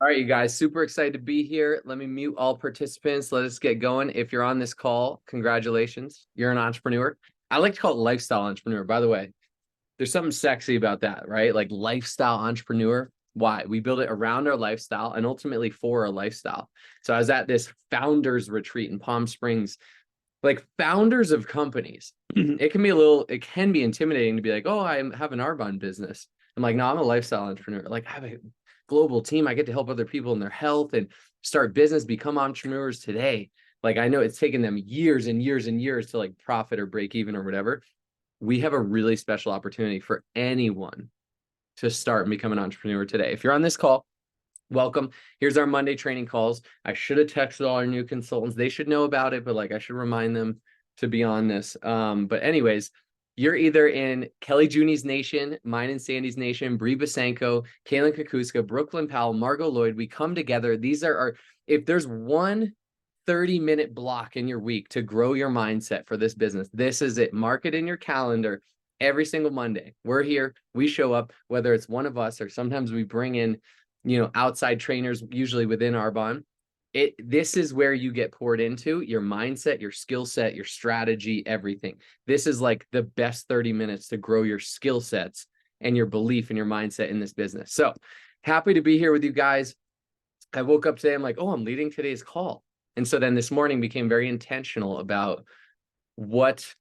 All right, you guys, super excited to be here. Let me mute all participants. Let us get going. If you're on this call, congratulations. You're an entrepreneur. I like to call it lifestyle entrepreneur, by the way. There's something sexy about that, right? Like lifestyle entrepreneur. Why? We build it around our lifestyle and ultimately for our lifestyle. So I was at this founders retreat in Palm Springs, like founders of companies. It can be intimidating to be like, oh, I have an Arbonne business. I'm like, no, I'm a lifestyle entrepreneur. Like I have a global team. I get to help other people in their health and start business, become entrepreneurs today. Like I know it's taken them years and years and years to like profit or break even or whatever. We have a really special opportunity for anyone to start and become an entrepreneur today. If you're on this call, welcome. Here's our Monday training calls. I should have texted all our new consultants. They should know about it, but like I should remind them to be on this. But anyways, you're either in Kelly Juni's nation, mine and Sandy's nation, Bree Basenko, Kaylin Kukuska, Brooklyn Powell, Margot Lloyd. We come together. These are our, if there's one 30-minute block in your week to grow your mindset for this business, this is it. Mark it in your calendar. Every single Monday, we're here. We show up, whether it's one of us or sometimes we bring in, outside trainers, usually within Arbonne. This is where you get poured into your mindset, your skill set, your strategy, everything. This is like the best 30 minutes to grow your skill sets and your belief and your mindset in this business. So happy to be here with you guys. I woke up today, I'm like, oh, I'm leading today's call. And so then this morning became very intentional about what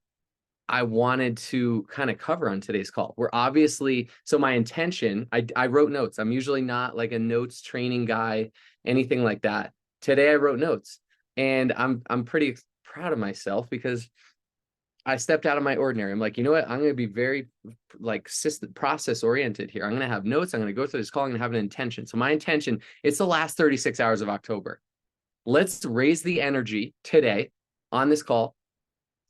I wanted to kind of cover on today's call. We're obviously, so my intention, I wrote notes. I'm usually not like a notes training guy, anything like that. Today I wrote notes and I'm pretty proud of myself because I stepped out of my ordinary. I'm like, you know what? I'm going to be very like process oriented here. I'm going to have notes. I'm going to go through this call and have an intention. So my intention, it's the last 36 hours of October. Let's raise the energy today on this call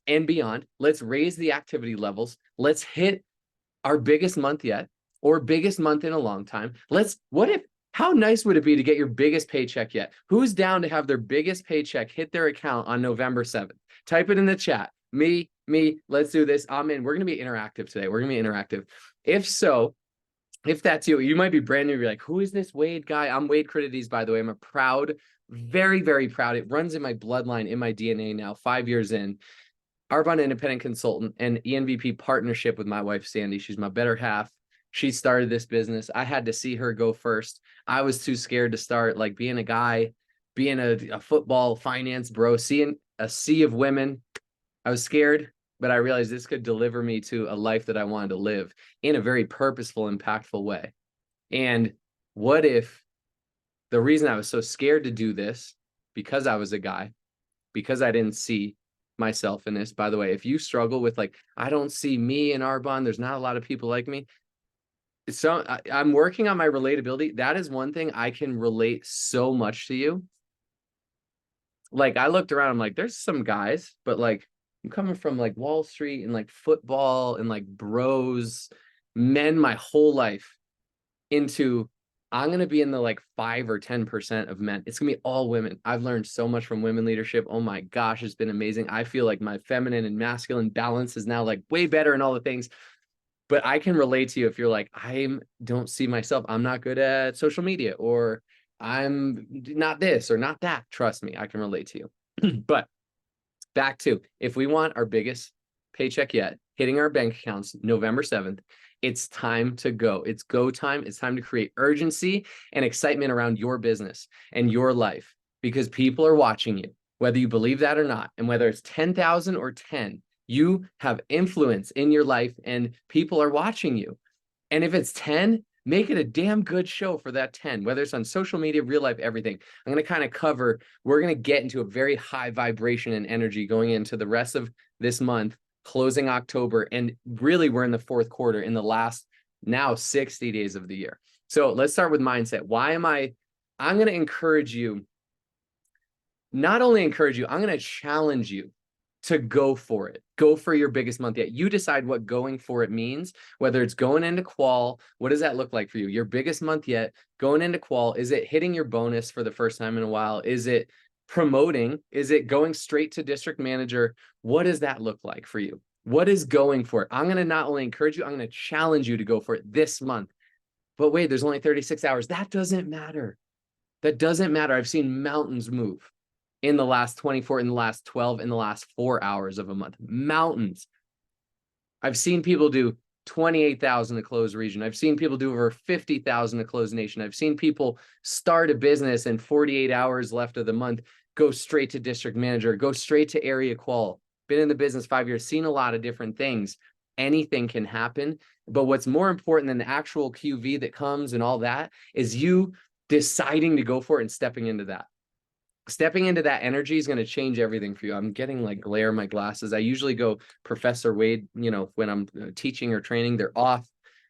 and beyond. Let's raise the activity levels. Let's hit our biggest month yet, or biggest month in a long time. How nice would it be to get your biggest paycheck yet? Who's down to have their biggest paycheck hit their account on November 7th? Type it in the chat. Me, let's do this. I'm in. We're going to be interactive today. We're going to be interactive. If so, if that's you, you might be brand new. You're like, who is this Wade guy? I'm Wade Critides, by the way. I'm a proud, very, very proud. It runs in my bloodline, in my DNA now, 5 years in. Arbonne independent consultant and ENVP partnership with my wife, Sandy. She's my better half. She started this business. I had to see her go first. I was too scared to start, like being a guy, being a football finance bro, seeing a sea of women. I was scared, but I realized this could deliver me to a life that I wanted to live in a very purposeful, impactful way. And what if the reason I was so scared to do this, because I was a guy, because I didn't see myself in this. By the way, if you struggle with like, I don't see me in Arbonne, there's not a lot of people like me. So I'm working on my relatability. That is one thing I can relate so much to you. Like I looked around, I'm like, there's some guys, but like I'm coming from like Wall Street and like football and like bros, men my whole life into I'm going to be in the like 5 or 10% of men. It's going to be all women. I've learned so much from women leadership. Oh my gosh, it's been amazing. I feel like my feminine and masculine balance is now like way better and all the things. But I can relate to you if you're like, I don't see myself. I'm not good at social media, or I'm not this or not that. Trust me, I can relate to you. But back to, if we want our biggest paycheck yet, hitting our bank accounts November 7th, it's time to go. It's go time. It's time to create urgency and excitement around your business and your life, because people are watching you, whether you believe that or not. And whether it's 10,000 or 10, you have influence in your life and people are watching you. And if it's 10, make it a damn good show for that 10, whether it's on social media, real life, everything. I'm going to kind of cover, we're going to get into a very high vibration and energy going into the rest of this month, closing October. And really, we're in the fourth quarter, in the last now 60 days of the year. So let's start with mindset. I'm going to encourage you, not only encourage you, I'm going to challenge you to go for it. Go for your biggest month yet. You decide what going for it means, whether it's going into qual. What does that look like for you? Your biggest month yet, going into qual. Is it hitting your bonus for the first time in a while? Is it promoting? Is it going straight to district manager? What does that look like for you? What is going for it? I'm going to not only encourage you, I'm going to challenge you to go for it this month. But wait, there's only 36 hours. That doesn't matter. That doesn't matter. I've seen mountains move in the last 24, in the last 12, in the last 4 hours of a month. Mountains. I've seen people do 28,000 to close region. I've seen people do over 50,000 to close nation. I've seen people start a business and 48 hours left of the month, go straight to district manager, go straight to area qual. Been in the business 5 years, seen a lot of different things. Anything can happen. But what's more important than the actual QV that comes and all that is you deciding to go for it and stepping into that. Stepping into that energy is going to change everything for you. I'm getting like glare in my glasses. I usually go Professor Wade, when I'm teaching or training, they're off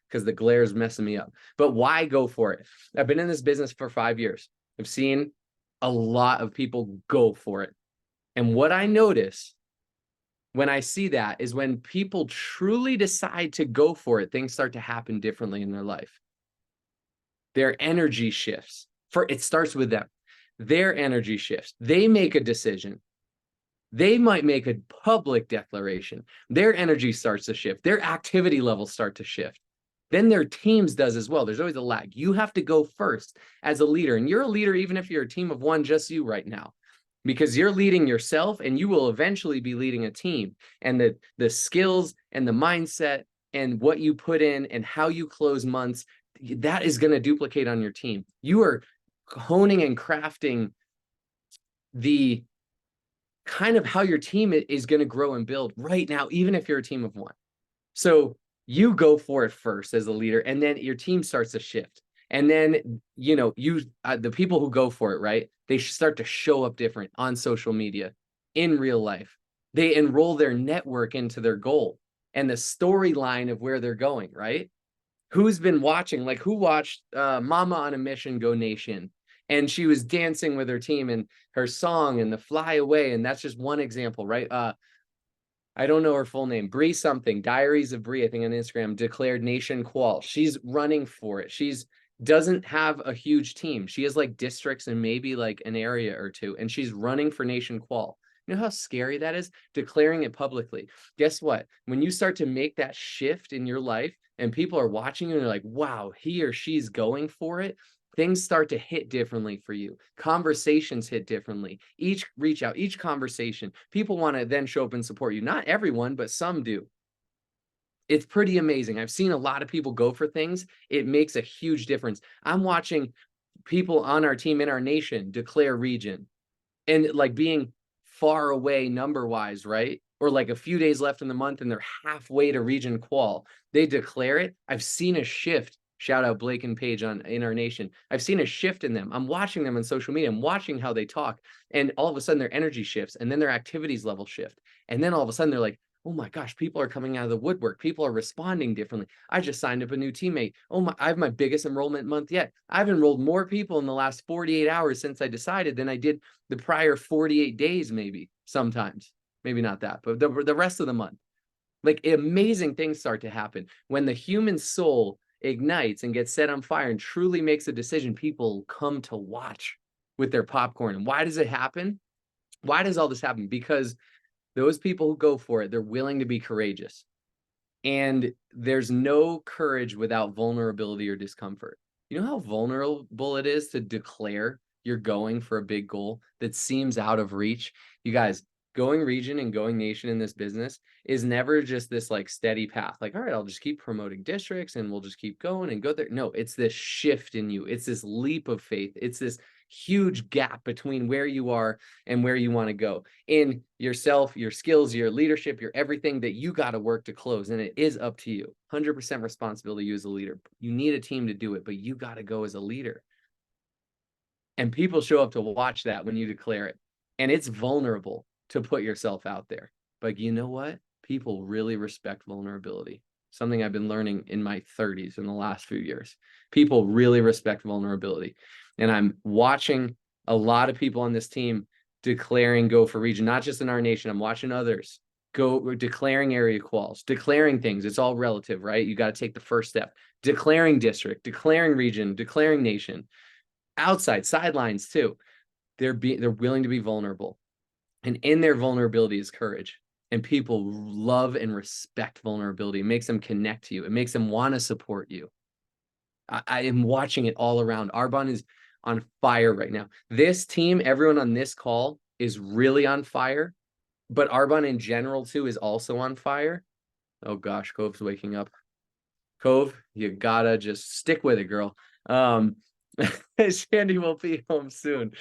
because the glare is messing me up. But why go for it? I've been in this business for 5 years. I've seen a lot of people go for it. And what I notice when I see that is when people truly decide to go for it, things start to happen differently in their life. Their energy shifts. It starts with them. Their energy shifts. They make a decision. They might make a public declaration. Their energy starts to shift. Their activity levels start to shift. Then their teams does as well. There's always a lag. You have to go first as a leader. And you're a leader even if you're a team of one, just you right now. Because you're leading yourself and you will eventually be leading a team. And the skills and the mindset and what you put in and how you close months, that is going to duplicate on your team. You are honing and crafting the kind of how your team is going to grow and build right now, even if you're a team of one. So you go for it first as a leader, and then your team starts to shift. And then, the people who go for it, right? They start to show up different on social media, in real life. They enroll their network into their goal and the storyline of where they're going, right? Who's been watching? Like who watched Mama on a Mission Go Nation? And she was dancing with her team and her song and the Fly Away. And that's just one example, right? I don't know her full name. Bree something, Diaries of Bree, I think on Instagram, declared Nation Qual. She's running for it. She's doesn't have a huge team. She has like districts and maybe like an area or two, and she's running for Nation Qual. You know how scary that is? Declaring it publicly. Guess what? When you start to make that shift in your life and people are watching you and they're like, wow, he or she's going for it, things start to hit differently for you. Conversations hit differently. Each reach out, each conversation, people want to then show up and support you. Not everyone, but some do. It's pretty amazing. I've seen a lot of people go for things. It makes a huge difference. I'm watching people on our team in our nation declare region and like being far away number wise, right? Or like a few days left in the month and they're halfway to region qual. They declare it. I've seen a shift. Shout out Blake and Paige in our nation. I've seen a shift in them. I'm watching them on social media. I'm watching how they talk. And all of a sudden their energy shifts and then their activities level shift. And then all of a sudden they're like, oh my gosh, people are coming out of the woodwork. People are responding differently. I just signed up a new teammate. Oh my, I have my biggest enrollment month yet. I've enrolled more people in the last 48 hours since I decided than I did the prior 48 days, maybe sometimes, maybe not that, but the rest of the month. Like amazing things start to happen when the human soul ignites and gets set on fire and truly makes a decision. People come to watch with their popcorn. And why does it happen? Why does all this happen? Because those people who go for it, they're willing to be courageous. And there's no courage without vulnerability or discomfort. You know how vulnerable it is to declare you're going for a big goal that seems out of reach? You guys, going region and going nation in this business is never just this like steady path. Like, all right, I'll just keep promoting districts and we'll just keep going and go there. No, it's this shift in you. It's this leap of faith. It's this huge gap between where you are and where you want to go in yourself, your skills, your leadership, your everything that you got to work to close. And it is up to you. 100% responsibility you as a leader. You need a team to do it, but you got to go as a leader. And people show up to watch that when you declare it. And it's vulnerable to put yourself out there. But you know what? People really respect vulnerability. Something I've been learning in my 30s in the last few years. People really respect vulnerability. And I'm watching a lot of people on this team declaring go for region, not just in our nation. I'm watching others go declaring area quals, declaring things. It's all relative, right? You got to take the first step. Declaring district, declaring region, declaring nation. Outside, sidelines too. They're willing to be vulnerable. And in their vulnerability is courage. And people love and respect vulnerability. It makes them connect to you. It makes them want to support you. I am watching it all around. Arbonne is on fire right now. This team, everyone on this call is really on fire, but Arbonne in general too is also on fire. Oh gosh, Cove's waking up. Cove, you gotta just stick with it, girl. Shandy will be home soon.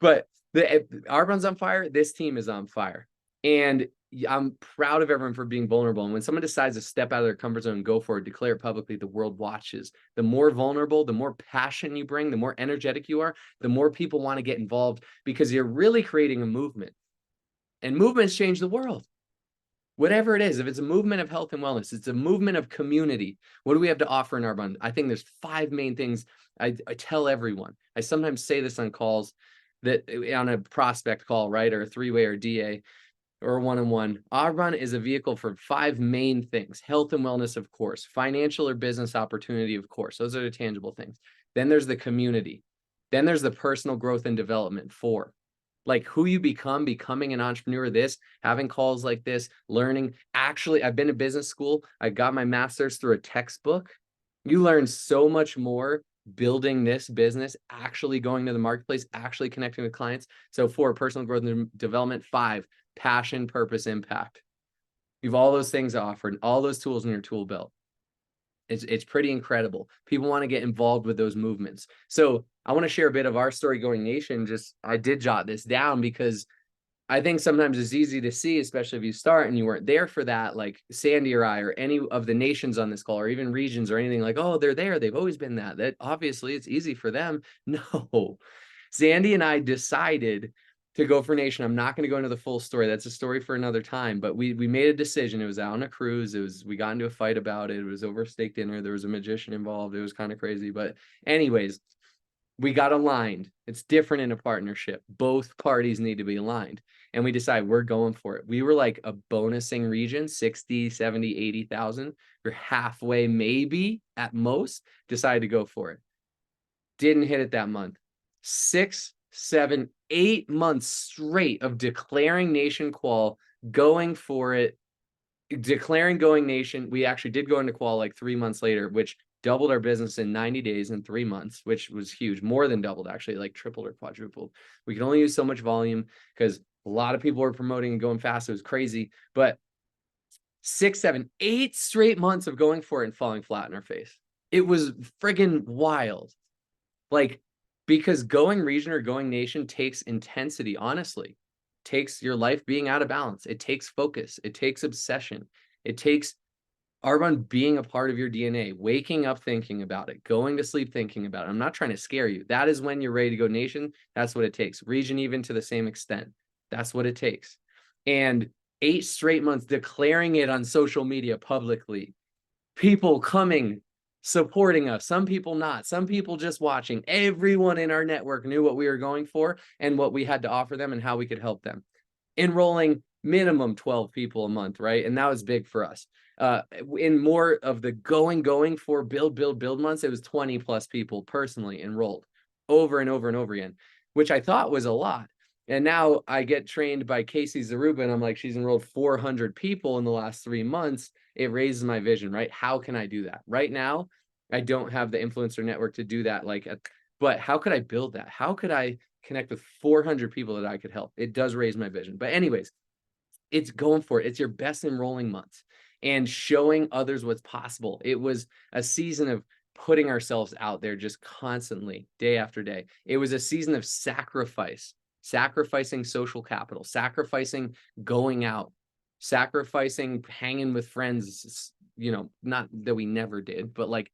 But Arbonne's on fire, this team is on fire. And I'm proud of everyone for being vulnerable. And when someone decides to step out of their comfort zone and go for it, declare it publicly, the world watches. The more vulnerable, the more passion you bring, the more energetic you are, the more people want to get involved because you're really creating a movement. And movements change the world. Whatever it is, if it's a movement of health and wellness, it's a movement of community. What do we have to offer in Arbonne? I think there's 5 main things I tell everyone. I sometimes say this on calls, that on a prospect call, right? Or a 3-way or DA or a one-on-one. Arbonne is a vehicle for 5 main things. Health and wellness, of course. Financial or business opportunity, of course. Those are the tangible things. Then there's the community. Then there's the personal growth and development, 4. Like who you become, becoming an entrepreneur, having calls like this, learning. Actually, I've been to business school. I got my master's through a textbook. You learn so much more building this business, actually going to the marketplace, actually connecting with clients. So 4, personal growth and development. 5, passion, purpose, impact. You have all those things offered, all those tools in your tool belt. It's pretty incredible. People want to get involved with those movements. So I want to share a bit of our story going nation. I did jot this down because I think sometimes it's easy to see, especially if you start and you weren't there for that, like Sandy or I, or any of the nations on this call, or even regions or anything like, oh, they're there. They've always been that. That obviously it's easy for them. No, Sandy and I decided to go for nation. I'm not going to go into the full story. That's a story for another time, but we made a decision. It was out on a cruise. We got into a fight about it. It was over steak dinner. There was a magician involved. It was kind of crazy, but anyways, we got aligned. It's different in a partnership. Both parties need to be aligned. And we decided we're going for it. We were like a bonusing region, 60, 70, 80,000. We're halfway, maybe at most, decided to go for it. Didn't hit it that month. 6, 7, 8 months straight of declaring nation qual, going for it, declaring going nation. We actually did go into qual like 3 months later, which doubled our business in 90 days in 3 months, which was huge. More than doubled, actually, like tripled or quadrupled. We could only use so much volume because a lot of people were promoting and going fast. It was crazy. But 6, 7, 8 straight months of going for it and falling flat in our face. It was friggin' wild. Like, because going region or going nation takes intensity, honestly. It takes your life being out of balance. It takes focus. It takes obsession. It takes Arbonne being a part of your DNA, waking up thinking about it, going to sleep thinking about it. I'm not trying to scare you. That is when you're ready to go nation. That's what it takes. Region even to the same extent. That's what it takes. And 8 straight months declaring it on social media publicly. People coming, supporting us. Some people not. Some people just watching. Everyone in our network knew what we were going for and what we had to offer them and how we could help them. Enrolling minimum 12 people a month, right? And that was big for us. In more of the going for build months, it was 20 plus people personally enrolled over and over and over again, which I thought was a lot. And now I get trained by Casey Zaruba, and I'm like, she's enrolled 400 people in the last 3 months. It raises my vision, right? How can I do that? Right now, I don't have the influencer network to do that. But how could I build that? How could I connect with 400 people that I could help? It does raise my vision. But anyways, it's going for it. It's your best enrolling months and showing others what's possible. It was a season of putting ourselves out there just constantly, day after day. It was a season of sacrificing social capital, sacrificing going out, sacrificing hanging with friends, not that we never did, but like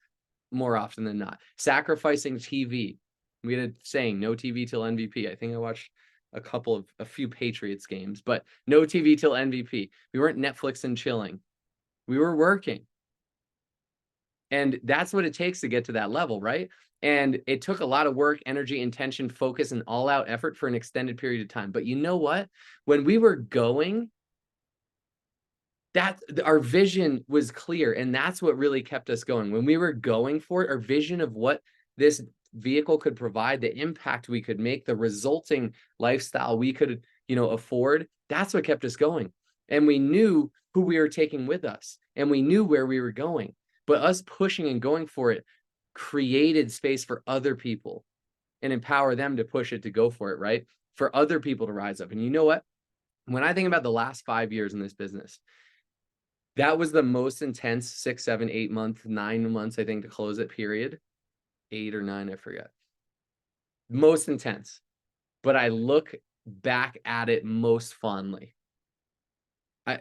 more often than not, sacrificing TV. We had a saying, no TV till MVP. I think I watched a few Patriots games, but no TV till MVP. We weren't Netflix and chilling. We were working. And that's what it takes to get to that level, right? And it took a lot of work, energy, intention, focus, and all-out effort for an extended period of time. But you know what? When we were going, that our vision was clear, and that's what really kept us going. When we were going for it, our vision of what this vehicle could provide, the impact we could make, the resulting lifestyle we could, afford, that's what kept us going. And we knew who we were taking with us, and we knew where we were going. But us pushing and going for it created space for other people. and empower them to push it, to go for it, right? For other people to rise up. And you know what? When I think about the last 5 years in this business, that was the most intense 6, 7, 8 months, 9 months, I think, to close it period. 8 or 9, I forget. Most intense. But I look back at it most fondly.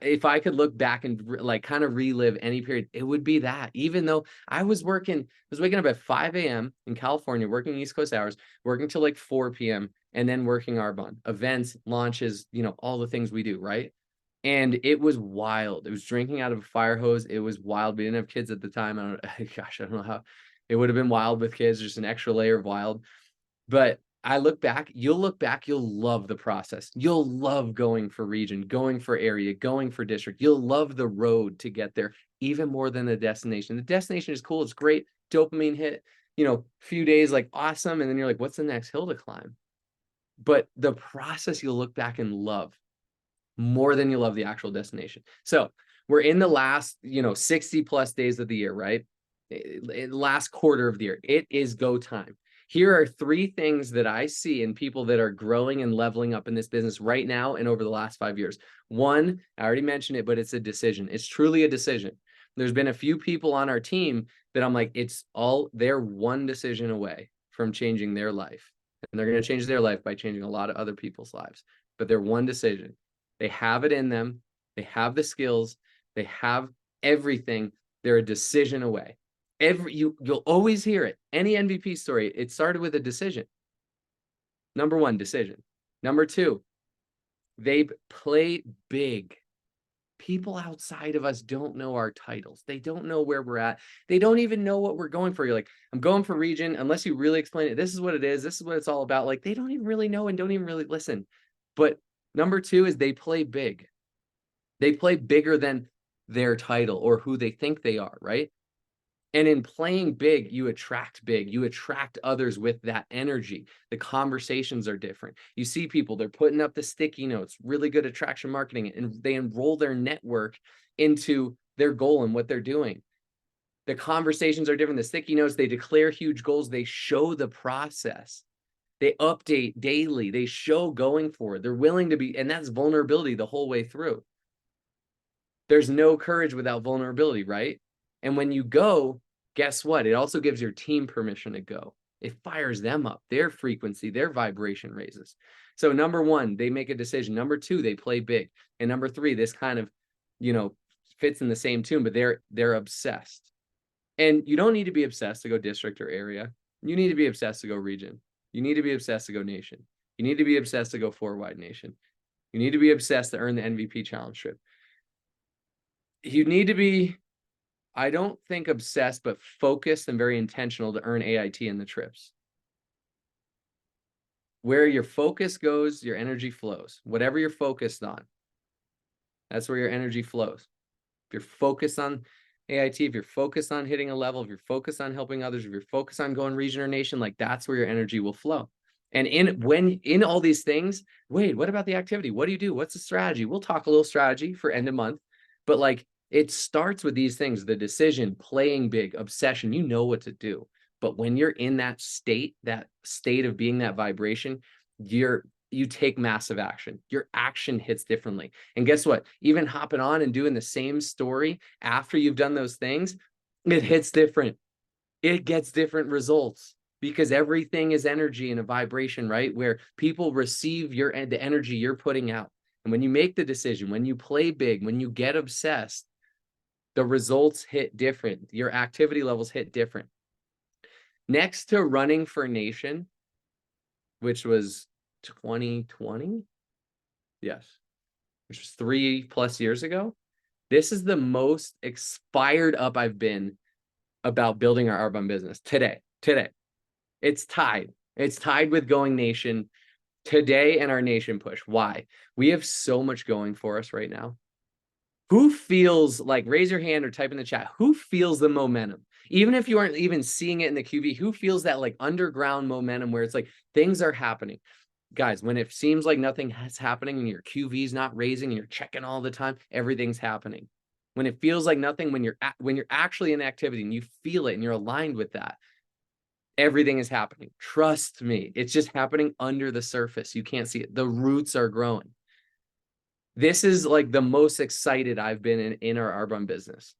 If I could look back and like kind of relive any period, it would be that. Even though I was waking up at 5 a.m. in California, working East Coast hours, working till like 4 p.m. and then working Arbonne, events, launches, all the things we do, right? And it was wild. It was drinking out of a fire hose. It was wild. We didn't have kids at the time. I don't know how it would have been wild with kids, just an extra layer of wild. But you'll look back, you'll love the process. You'll love going for region, going for area, going for district. You'll love the road to get there even more than the destination. The destination is cool. It's great. Dopamine hit, few days, like awesome. And then you're like, what's the next hill to climb? But the process you'll look back and love more than you love the actual destination. So we're in the last, 60 plus days of the year, right? Last quarter of the year. It is go time. Here are 3 things that I see in people that are growing and leveling up in this business right now and over the last 5 years. 1, I already mentioned it, but it's a decision. It's truly a decision. There's been a few people on our team that I'm like, they're one decision away from changing their life. And they're going to change their life by changing a lot of other people's lives. But they're one decision. They have it in them. They have the skills. They have everything. They're a decision away. You'll always hear it. Any MVP story, it started with a decision. Number 1, decision. Number 2, they play big. People outside of us don't know our titles. They don't know where we're at. They don't even know what we're going for. You're like, I'm going for region. Unless you really explain it, this is what it is. This is what it's all about. Like, they don't even really know and don't even really listen. But number 2 is they play big. They play bigger than their title or who they think they are, right? And in playing big, you attract big. You attract others with that energy. The conversations are different. You see people, they're putting up the sticky notes, really good attraction marketing, and they enroll their network into their goal and what they're doing. The conversations are different. The sticky notes, they declare huge goals. They show the process. They update daily. They show going for it. They're willing to be, and that's vulnerability the whole way through. There's no courage without vulnerability, right? And when you go, guess what? It also gives your team permission to go. It fires them up. Their frequency, their vibration raises. So number 1, they make a decision. Number 2, they play big. And number 3, this kind of, fits in the same tune, but they're obsessed. And you don't need to be obsessed to go district or area. You need to be obsessed to go region. You need to be obsessed to go nation. You need to be obsessed to go 4-wide nation. You need to be obsessed to earn the MVP challenge trip. You need to be, I don't think obsessed, but focused and very intentional to earn AIT in the trips. Where your focus goes, your energy flows. Whatever you're focused on, that's where your energy flows. If you're focused on AIT, if you're focused on hitting a level, if you're focused on helping others, if you're focused on going region or nation, like that's where your energy will flow. And in all these things, wait, what about the activity? What do you do? What's the strategy? We'll talk a little strategy for end of month, but like it starts with these things, the decision, playing big, obsession, you know what to do. But when you're in that state of being that vibration, you take massive action. Your action hits differently. And guess what? Even hopping on and doing the same story after you've done those things, it hits different. It gets different results because everything is energy and a vibration, right? Where people receive the energy you're putting out. And when you make the decision, when you play big, when you get obsessed, the results hit different. Your activity levels hit different. Next to running for nation, which was 2020, yes, which was 3+ years ago, this is the most expired up I've been about building our Arbonne business today. It's tied with going nation today and our nation push. Why? We have so much going for us right now. Who feels like, raise your hand or type in the chat, who feels the momentum? Even if you aren't even seeing it in the QV, who feels that like underground momentum where it's like things are happening? Guys, when it seems like nothing is happening and your QV is not raising and you're checking all the time, everything's happening. When it feels like nothing, when you're actually in activity and you feel it and you're aligned with that, Everything is happening. Trust me. It's just happening under the surface. You can't see it. The roots are growing. This is like the most excited I've been in our Arbonne business.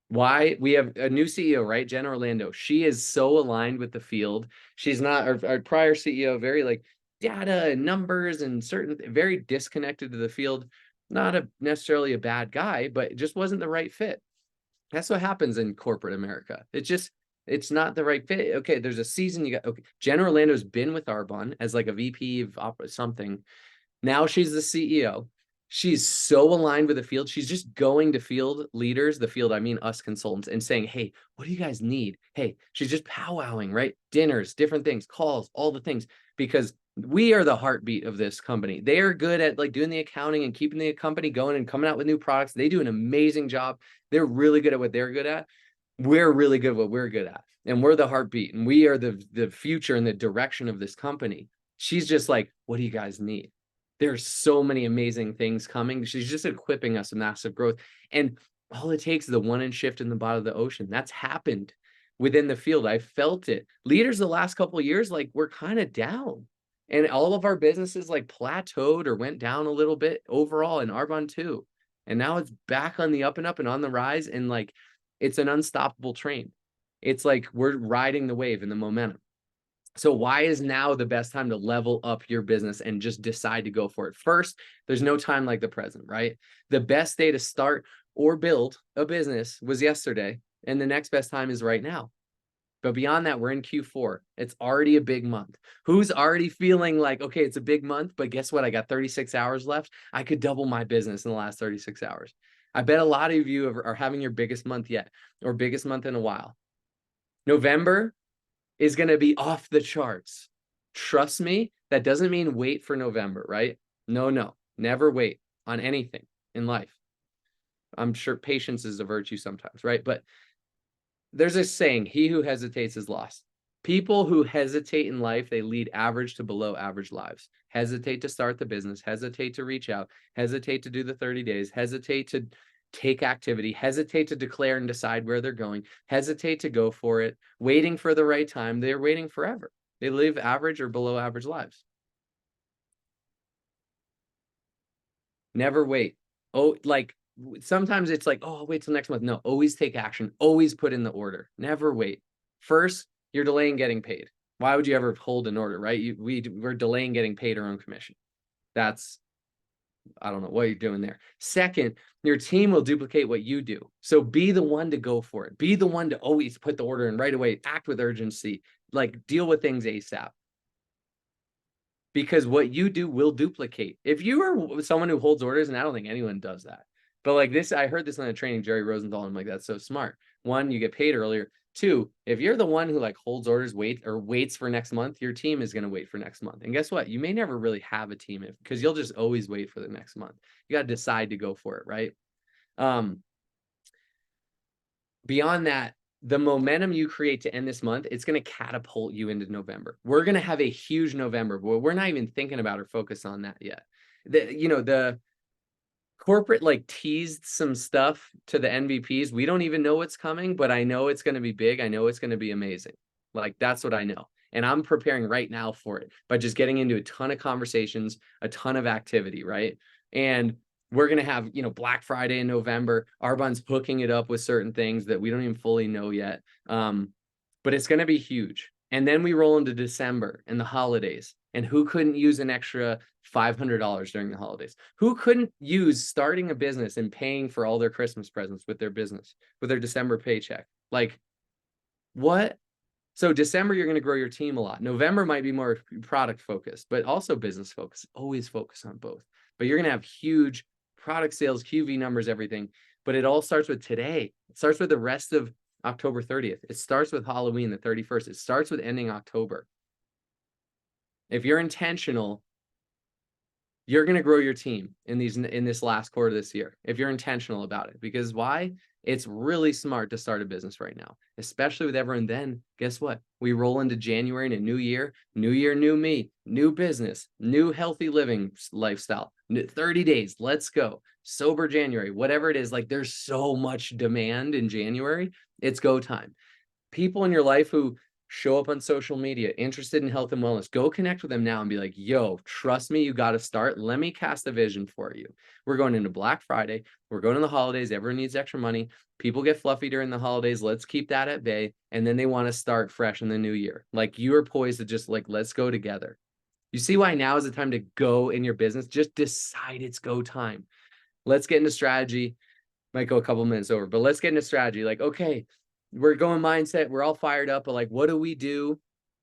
Why? We have a new CEO, right? Jen Orlando. She is so aligned with the field. She's not our prior CEO, very like data and numbers and certain, very disconnected to the field. Not necessarily a bad guy, but it just wasn't the right fit. That's what happens in corporate America. It's not the right fit. Okay, there's a season you got. Okay, Jen Orlando's been with Arbonne as like a VP of something. Now she's the CEO. She's so aligned with the field. She's just going to field leaders, the field, I mean us consultants, and saying, hey, what do you guys need? Hey, she's just powwowing, right? Dinners, different things, calls, all the things, because we are the heartbeat of this company. They are good at like doing the accounting and keeping the company going and coming out with new products. They do an amazing job. They're really good at what they're good at. We're really good at what we're good at. And we're the heartbeat. And we are the future and the direction of this company. She's just like, what do you guys need? There's so many amazing things coming. She's just equipping us with massive growth. And all it takes is the 1 inch shift in the bottom of the ocean. That's happened within the field. I felt it. Leaders the last couple of years, like we're kind of down. And all of our businesses like plateaued or went down a little bit overall in Arbonne too. And now it's back on the up and up and on the rise. And like, it's an unstoppable train. It's like we're riding the wave and the momentum. So why is now the best time to level up your business and just decide to go for it? First, there's no time like the present, right? The best day to start or build a business was yesterday, and the next best time is right now. But beyond that, we're in Q4. It's already a big month. Who's already feeling like, okay, it's a big month, but guess what? I got 36 hours left. I could double my business in the last 36 hours. I bet a lot of you are having your biggest month yet, or biggest month in a while. November is going to be off the charts. Trust me, that doesn't mean wait for November, right? No, never wait on anything in life. I'm sure patience is a virtue sometimes, right? But there's a saying, he who hesitates is lost. People who hesitate in life, they lead average to below average lives. Hesitate to start the business, hesitate to reach out, hesitate to do the 30 days, hesitate to take activity, hesitate to declare and decide where they're going, hesitate to go for it, waiting for the right time. They're waiting forever. They live average or below average lives. Never wait. Oh, like sometimes it's like, oh, I'll wait till next month. No, always take action. Always put in the order. Never wait. First, you're delaying getting paid. Why would you ever hold an order, right? We're delaying getting paid our own commission. That's, I don't know what you're doing there. Second, your team will duplicate what you do. So be the one to go for it. Be the one to always put the order in right away. Act with urgency. Like deal with things ASAP. Because what you do will duplicate. If you are someone who holds orders, and I don't think anyone does that, but like this, I heard this on a training, Jerry Rosenthal, and I'm like, that's so smart. One, you get paid earlier. Two, if you're the one who like holds orders, waits for next month, your team is going to wait for next month. And guess what? You may never really have a team because you'll just always wait for the next month. You got to decide to go for it, right? Beyond that, the momentum you create to end this month, it's going to catapult you into November. We're going to have a huge November, but we're not even thinking about or focused on that yet. The corporate like teased some stuff to the NVPs. We don't even know what's coming, but I know it's going to be big. I know it's going to be amazing. Like that's what I know. And I'm preparing right now for it by just getting into a ton of conversations, a ton of activity, right? And we're going to have, Black Friday in November. Arbonne's hooking it up with certain things that we don't even fully know yet. But it's going to be huge. And then we roll into December and the holidays. And who couldn't use an extra $500 during the holidays? Who couldn't use starting a business and paying for all their Christmas presents with their business, with their December paycheck? Like, what? So December, you're going to grow your team a lot. November might be more product focused, but also business focused. Always focus on both. But you're going to have huge product sales, QV numbers, everything. But it all starts with today. It starts with the rest of October 30th. It starts with Halloween, the 31st. It starts with ending October. If you're intentional, you're going to grow your team in this last quarter of this year. If you're intentional about it, because why? It's really smart to start a business right now, especially with everyone. Then guess what? We roll into January and a new year, new me, new business, new healthy living lifestyle, 30 days. Let's go. Sober January, whatever it is. Like there's so much demand in January. It's go time. People in your life who show up on social media, interested in health and wellness, go connect with them now and be like, yo, trust me, you got to start. Let me cast a vision for you. We're going into Black Friday. We're going to the holidays. Everyone needs extra money. People get fluffy during the holidays. Let's keep that at bay. And then they want to start fresh in the new year. Like, you are poised to just like, let's go together. You see why now is the time to go in your business? Just decide it's go time. Let's get into strategy. Might go a couple minutes over, but let's get into strategy. Like, okay, we're going mindset. We're all fired up, but like, what do we do?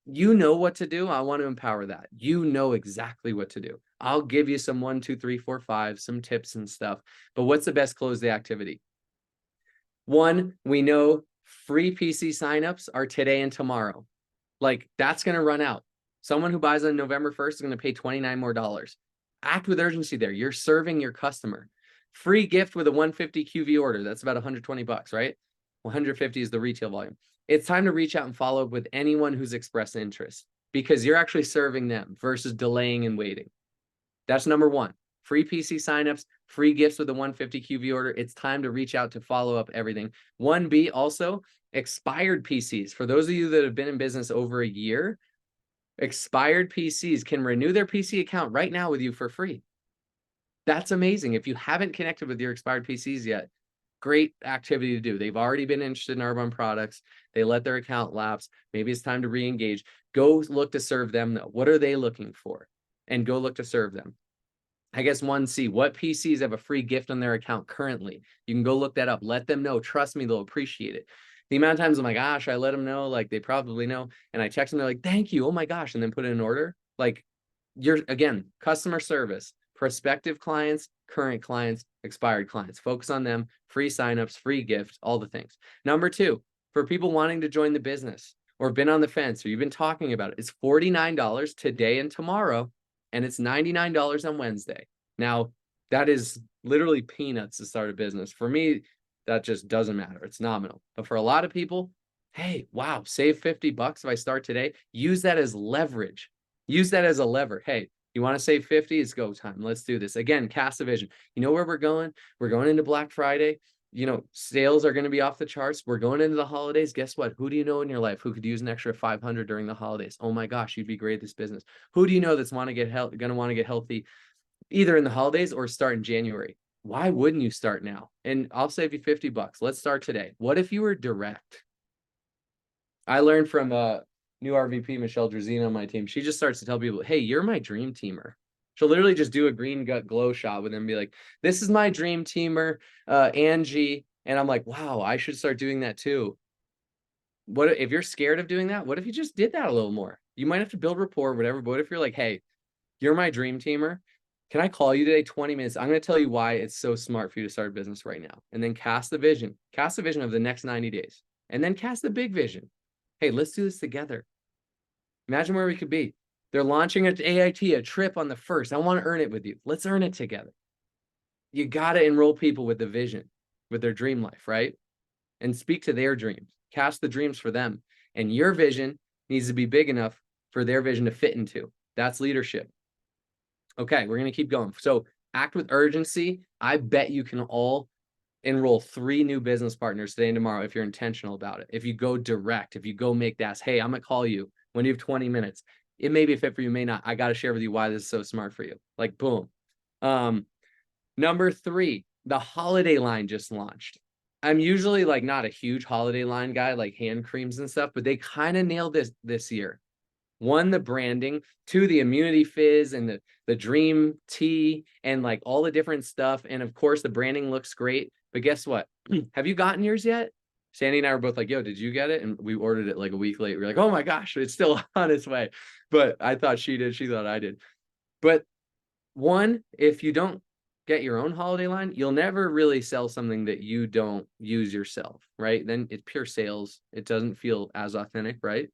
You know what to do. I want to empower that. You know exactly what to do. I'll give you some 1, 2, 3, 4, 5, some tips and stuff. But what's the best close day activity? One, we know free PC signups are today and tomorrow. Like, that's going to run out. Someone who buys on November 1st is going to pay $29 more. Act with urgency there. You're serving your customer. Free gift with a 150 QV order. That's about $120, right? 150 is the retail volume. It's time to reach out and follow up with anyone who's expressed interest, because you're actually serving them versus delaying and waiting. That's number one. Free PC signups, free gifts with a 150 QV order. It's time to reach out to follow up everything. 1B, also expired PCs. For those of you that have been in business over a year, expired PCs can renew their PC account right now with you for free. That's amazing. If you haven't connected with your expired PCs yet, great activity to do. They've already been interested in Arbonne products. They let their account lapse. Maybe it's time to re-engage. Go look to serve them though. What are they looking for? And go look to serve them. I guess 1C, what PCs have a free gift on their account currently? You can go look that up. Let them know. Trust me, they'll appreciate it. The amount of times I'm like, gosh, I let them know, like they probably know. And I text them, they're like, thank you. Oh my gosh. And then put in an order. Like, you're, again, customer service, prospective clients, current clients, expired clients. Focus on them. Free signups, free gifts, all the things. Number 2, for people wanting to join the business or been on the fence or you've been talking about it, it's $49 today and tomorrow. And it's $99 on Wednesday. Now, that is literally peanuts to start a business. For me, that just doesn't matter. It's nominal. But for a lot of people, hey, wow, save $50 if I start today. Use that as leverage. Use that as a lever. Hey, you want to save 50? It's go time. Let's do this. Again, cast a vision. You know where we're going? We're going into Black Friday. You know, sales are going to be off the charts. We're going into the holidays. Guess what? Who do you know in your life who could use an extra 500 during the holidays? Oh my gosh, you'd be great at this business. Who do you know that's going to want to get healthy either in the holidays or start in January? Why wouldn't you start now? And I'll save you $50. Let's start today. What if you were direct? I learned from new RVP, Michelle Drazina on my team. She just starts to tell people, hey, you're my dream teamer. She'll literally just do a green gut glow shot with them and be like, this is my dream teamer, Angie. And I'm like, wow, I should start doing that too. What if you're scared of doing that? What if you just did that a little more? You might have to build rapport, whatever. But what if you're like, hey, you're my dream teamer. Can I call you today 20 minutes? I'm going to tell you why it's so smart for you to start a business right now. And then cast the vision of the next 90 days. And then cast the big vision. Hey, let's do this together. Imagine where we could be. They're launching an AIT, a trip on the 1st. I want to earn it with you. Let's earn it together. You got to enroll people with the vision, with their dream life, right? And speak to their dreams. Cast the dreams for them. And your vision needs to be big enough for their vision to fit into. That's leadership. Okay, we're going to keep going. So act with urgency. I bet you can all enroll 3 new business partners today and tomorrow if you're intentional about it. If you go direct, if you go make that, hey, I'm going to call you when you have 20 minutes. It may be a fit for you, may not. I got to share with you why this is so smart for you. Like, boom. Number 3, the holiday line just launched. I'm usually like not a huge holiday line guy, like hand creams and stuff, but they kind of nailed this year. 1, the branding. 2, the immunity fizz and the dream tea and like all the different stuff. And of course, the branding looks great. But guess what? Have you gotten yours yet? Sandy and I were both like, yo, did you get it? And we ordered it like a week late. We were like, oh my gosh, it's still on its way. But I thought she did. She thought I did. But 1, if you don't get your own holiday line, you'll never really sell something that you don't use yourself, right? Then it's pure sales. It doesn't feel as authentic, right?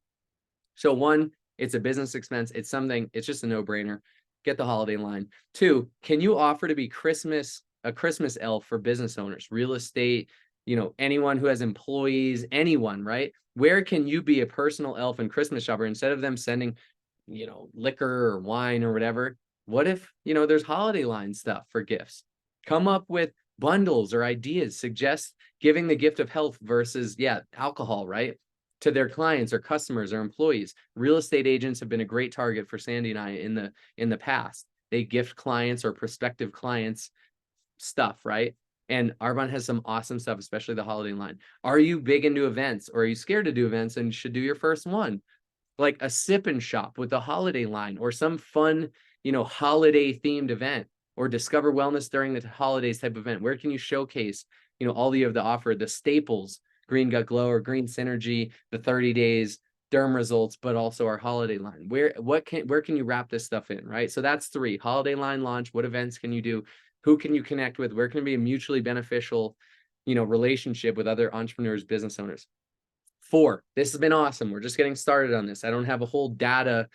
So 1, it's a business expense. It's something, it's just a no-brainer. Get the holiday line. 2, can you offer to be a Christmas elf for business owners, real estate, you know, anyone who has employees, anyone, right? Where can you be a personal elf and Christmas shopper instead of them sending, you know, liquor or wine or whatever? What if, you know, there's holiday line stuff for gifts? Come up with bundles or ideas. Suggest giving the gift of health versus, alcohol, right? to their clients or customers or employees. Real estate agents have been a great target for Sandy and I in the past. They gift clients or prospective clients stuff, right? And Arbonne has some awesome stuff, especially the holiday line. Are you big into events, or are you scared to do events and should do your first one? Like a sip and shop with the holiday line, or some fun, holiday themed event, or discover wellness during the holidays type event. Where can you showcase, all you have to offer, the staples, Green Gut Glow or Green Synergy, the 30 days, derm results, but also our holiday line. Where can you wrap this stuff in, right? So that's 3. Holiday line launch. What events can you do? Who can you connect with? Where can it be a mutually beneficial, relationship with other entrepreneurs, business owners? 4, this has been awesome. We're just getting started on this. I don't have a whole data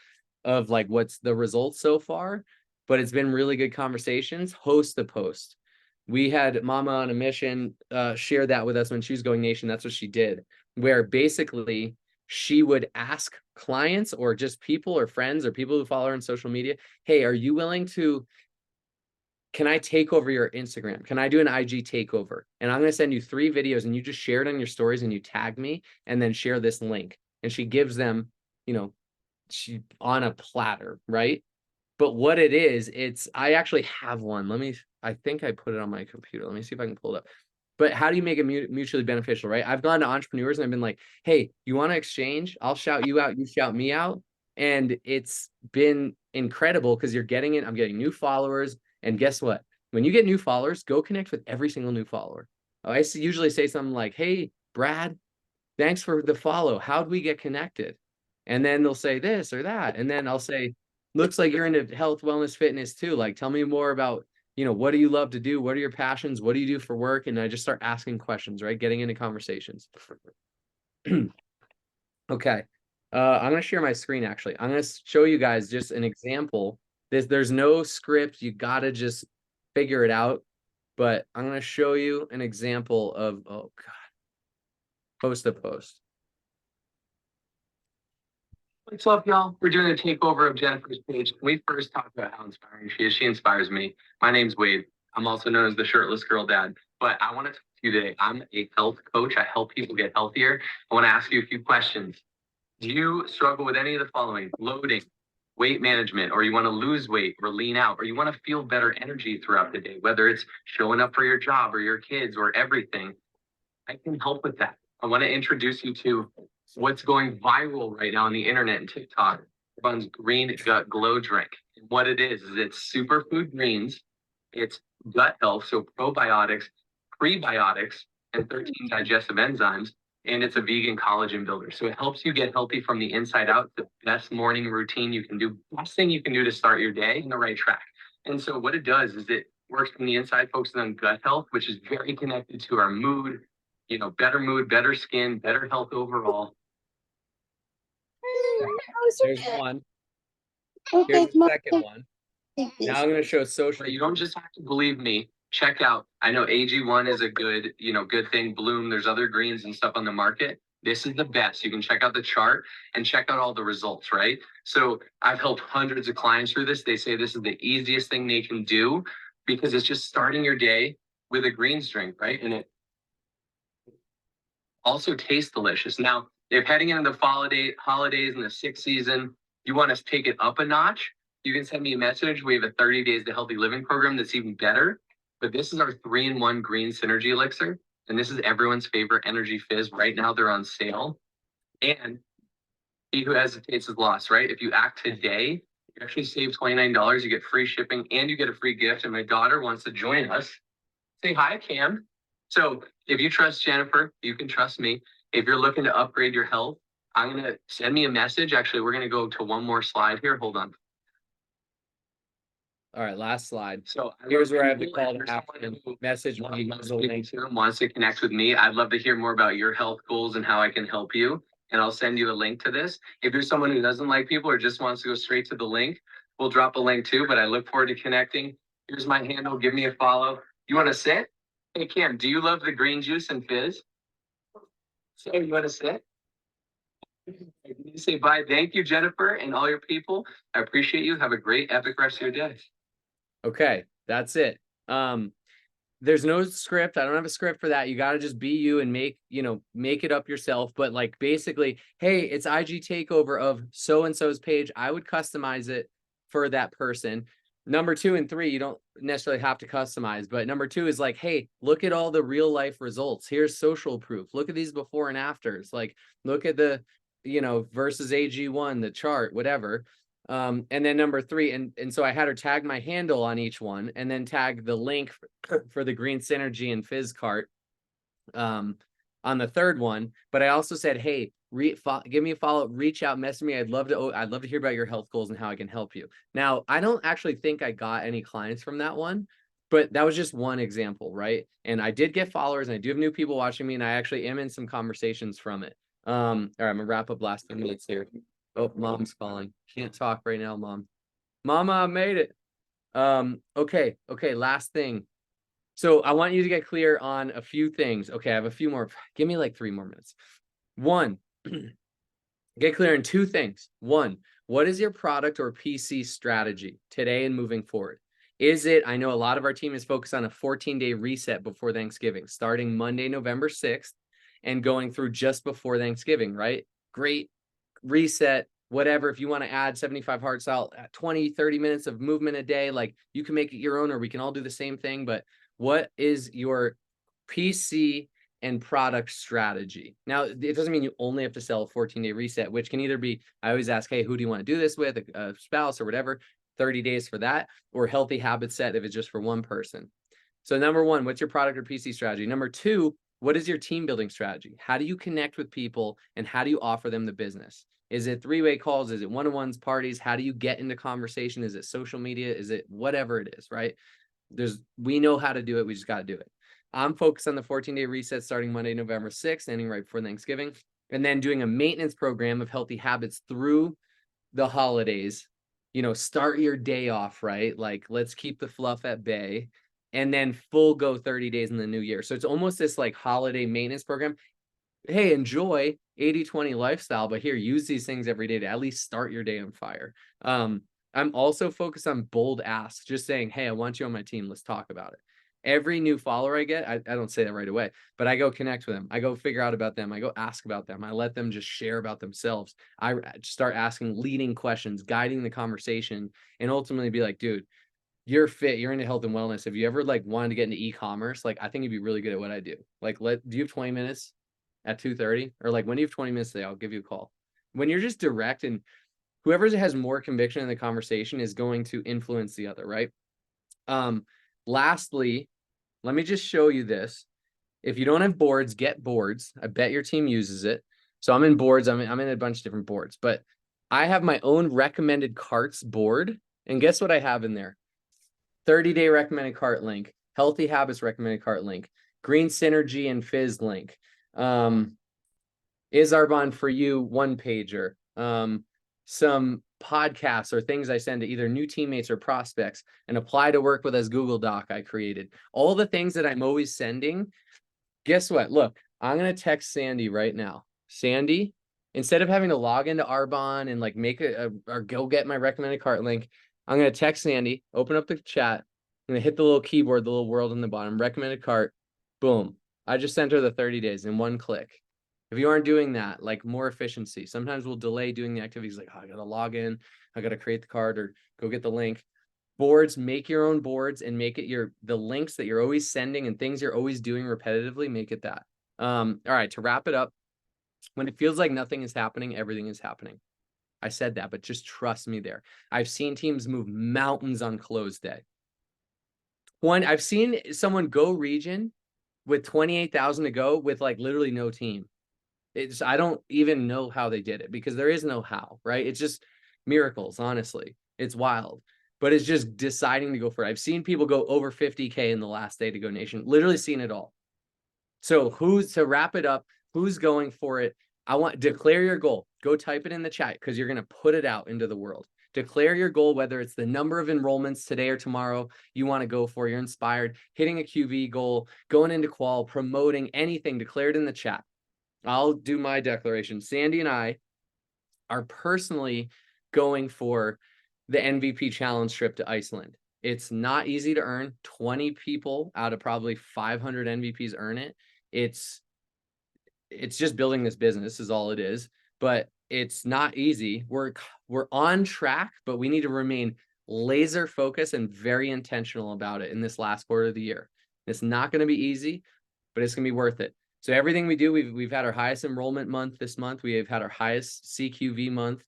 of like what's the results so far, but it's been really good conversations. Host the post. We had Mama on a Mission share that with us when she was going nation. That's what she did, where basically she would ask clients or just people or friends or people who follow her on social media, hey, are you willing to, can I take over your Instagram? Can I do an IG takeover? And I'm going to send you 3 videos and you just share it on your stories and you tag me and then share this link. And she gives them, she on a platter, right? But what it is, I actually have one. I think I put it on my computer. Let me see if I can pull it up. But how do you make it mutually beneficial, right? I've gone to entrepreneurs and I've been like, hey, you want to exchange? I'll shout you out. You shout me out. And it's been incredible because you're getting it. I'm getting new followers. And guess what? When you get new followers, go connect with every single new follower. I usually say something like, hey, Brad, thanks for the follow. How'd we get connected? And then they'll say this or that. And then I'll say, looks like you're into health, wellness, fitness too. Like, tell me more about, what do you love to do? What are your passions? What do you do for work? And I just start asking questions, right? Getting into conversations. Okay. I'm going to share my screen, actually. I'm going to show you guys just an example. There's no script. You got to just figure it out. But I'm going to show you an example of, oh, God, post to post. What's up, y'all? We're doing a takeover of Jennifer's page. Can we first talk about how inspiring she is? She inspires me. My name's Wade. I'm also known as the shirtless girl dad. But I want to talk to you today. I'm a health coach. I help people get healthier. I want to ask you a few questions. Do you struggle with any of the following? Bloating, weight management, or you want to lose weight or lean out, or you want to feel better energy throughout the day, whether it's showing up for your job or your kids or everything? I can help with that. I want to introduce you to what's going viral right now on the internet and TikTok. Runs Green Gut Glow drink. And what it is it's superfood greens, it's gut health, so probiotics, prebiotics, and 13 digestive enzymes, and it's a vegan collagen builder. So it helps you get healthy from the inside out. The best morning routine you can do, best thing you can do to start your day on the right track. And so what it does is it works from the inside, focusing on gut health, which is very connected to our mood, better mood, better skin, better health overall. There's one. Here's the second one. Now I'm going to show social. But you don't just have to believe me. Check out. I know AG1 is a good, good thing. Bloom. There's other greens and stuff on the market. This is the best. You can check out the chart and check out all the results, right? So I've helped hundreds of clients through this. They say this is the easiest thing they can do because it's just starting your day with a greens drink, right? And it also tastes delicious. Now, if heading into the holidays and the 6th season, you want to take it up a notch, you can send me a message. We have a 30 Days to Healthy Living program that's even better. But this is our 3-in-1 Green Synergy Elixir. And this is everyone's favorite energy fizz. Right now, they're on sale. And he who hesitates is lost, right? If you act today, you actually save $29. You get free shipping and you get a free gift. And my daughter wants to join us. Say hi, Cam. So if you trust Jennifer, you can trust me. If you're looking to upgrade your health, I'm going to send me a message. Actually, we're going to go to one more slide here. Hold on. All right, last slide. So here's where I have the call to action. Message me. Wants to connect with me. I'd love to hear more about your health goals and how I can help you. And I'll send you a link to this. If you're someone who doesn't like people or just wants to go straight to the link, we'll drop a link too. But I look forward to connecting. Here's my handle. Give me a follow. You want to sit? Hey, Cam, do you love the green juice and fizz? So you want to sit? You say bye. Thank you, Jennifer, and all your people. I appreciate you. Have a great, epic rest of your day. Okay, that's it. there's no script. I don't have a script for that. You got to just be you and make it up yourself. But like basically, hey, it's IG takeover of so and so's page. I would customize it for that person. Number 2 and 3, you don't necessarily have to customize, but number 2 is like, hey, look at all the real life results. Here's social proof. Look at these before and afters. Like, look at the, versus AG1, the chart, whatever. And then number 3, and so I had her tag my handle on each one, and then tag the link for the green synergy and fizz cart on the third one. But I also said, hey, give me a follow, reach out, message me. I'd love to hear about your health goals and how I can help you. Now, I don't actually think I got any clients from that one, but that was just one example, right? And I did get followers, and I do have new people watching me, and I actually am in some conversations from it. All right, I'm gonna wrap up last 10 minutes here. Oh, mom's calling. Can't talk right now, mom. Mama, I made it. Okay, last thing. So I want you to get clear on a few things. Okay, I have a few more. Give me like 3 more minutes. 1, get clear on 2 things. 1, what is your product or PC strategy today and moving forward? I know a lot of our team is focused on a 14-day reset before Thanksgiving, starting Monday, November 6th, and going through just before Thanksgiving, right? Great reset, whatever. If you want to add 75 hearts out, 20, 30 minutes of movement a day, like you can make it your own, or we can all do the same thing. But what is your PC and product strategy? Now, it doesn't mean you only have to sell a 14-day reset, which can either be, I always ask, hey, who do you want to do this with? A spouse or whatever, 30 days for that, or healthy habit set if it's just for one person. So number 1, what's your product or PC strategy? Number 2, what is your team building strategy? How do you connect with people, and how do you offer them the business? Is it 3-way calls? Is it one-on-ones, parties? How do you get into conversation? Is it social media? Is it whatever it is, right? We know how to do it. We just got to do it. I'm focused on the 14-day reset starting Monday, November 6th, ending right before Thanksgiving, and then doing a maintenance program of healthy habits through the holidays. Start your day off, right? Like, let's keep the fluff at bay, and then full go 30 days in the new year. So it's almost this like holiday maintenance program. Hey, enjoy 80-20 lifestyle, but here, use these things every day to at least start your day on fire. I'm also focused on bold asks, just saying, hey, I want you on my team. Let's talk about it. Every new follower I get, I don't say that right away, but I go connect with them. I go figure out about them. I go ask about them. I let them just share about themselves. I start asking leading questions, guiding the conversation, and ultimately be like, dude, you're fit, you're into health and wellness. If you ever like wanted to get into e-commerce, like I think you'd be really good at what I do. Like, do you have 20 minutes at 2:30? Or like, when do you have 20 minutes today? I'll give you a call. When you're just direct, and whoever has more conviction in the conversation is going to influence the other, right? Lastly, let me just show you this. If you don't have boards, get boards. I bet your team uses it. So I'm in boards. I'm in a bunch of different boards, but I have my own recommended carts board. And guess what I have in there? 30-day recommended cart link, healthy habits recommended cart link, green synergy and fizz link, is Arbonne for you 1-pager, some podcasts or things I send to either new teammates or prospects, and apply to work with us Google Doc I created. All the things that I'm always sending. Guess what? Look, I'm going to text Sandy right now. Sandy, instead of having to log into Arbonne and like make or go get my recommended cart link, I'm going to text Sandy, open up the chat. I'm going to hit the little keyboard, the little world on the bottom, recommended cart. Boom. I just sent her the 30 days in 1 click. If you aren't doing that, like, more efficiency. Sometimes we'll delay doing the activities, like, oh, I got to log in, I got to create the card or go get the link. Boards, make your own boards and make it the links that you're always sending and things you're always doing repetitively, make it that. All right, to wrap it up, when it feels like nothing is happening, everything is happening. I said that, but just trust me there. I've seen teams move mountains on close day. I've seen someone go region with 28,000 to go with like literally no team. I don't even know how they did it, because there is no how, right? It's just miracles, honestly. It's wild, but it's just deciding to go for it. I've seen people go over 50K in the last day to go nation, literally seen it all. So to wrap it up, who's going for it? Declare your goal. Go type it in the chat, because you're going to put it out into the world. Declare your goal, whether it's the number of enrollments today or tomorrow you want to go for, you're inspired, hitting a QV goal, going into qual, promoting anything, declare it in the chat. I'll do my declaration. Sandy and I are personally going for the MVP challenge trip to Iceland. It's not easy to earn. 20 people out of probably 500 MVPs earn it. It's just building this business is all it is, but it's not easy. We're on track, but we need to remain laser focused and very intentional about it in this last quarter of the year. It's not going to be easy, but it's going to be worth it. So everything we do, we've had our highest enrollment month this month. We have had our highest CQV month.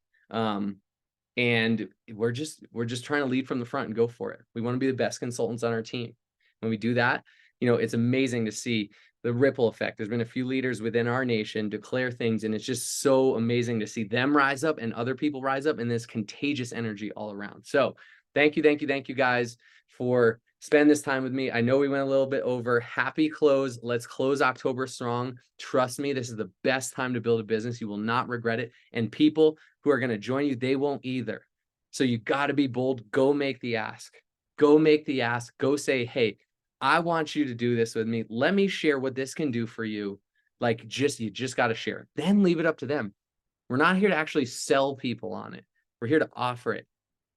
And we're just trying to lead from the front and go for it. We want to be the best consultants on our team. When we do that, it's amazing to see the ripple effect. There's been a few leaders within our nation declare things, and it's just so amazing to see them rise up and other people rise up in this contagious energy all around. So thank you guys for spending this time with me. I know we went a little bit over. Happy close. Let's close October strong. Trust me, this is the best time to build a business. You will not regret it. And people who are going to join you, they won't either. So you got to be bold. Go make the ask. Go make the ask. Go say, hey, I want you to do this with me. Let me share what this can do for you. Like you just got to share. Then leave it up to them. We're not here to actually sell people on it. We're here to offer it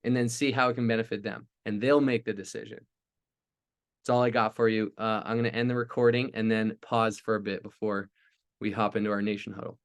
and then see how it can benefit them. And they'll make the decision. That's all I got for you. I'm going to end the recording and then pause for a bit before we hop into our nation huddle.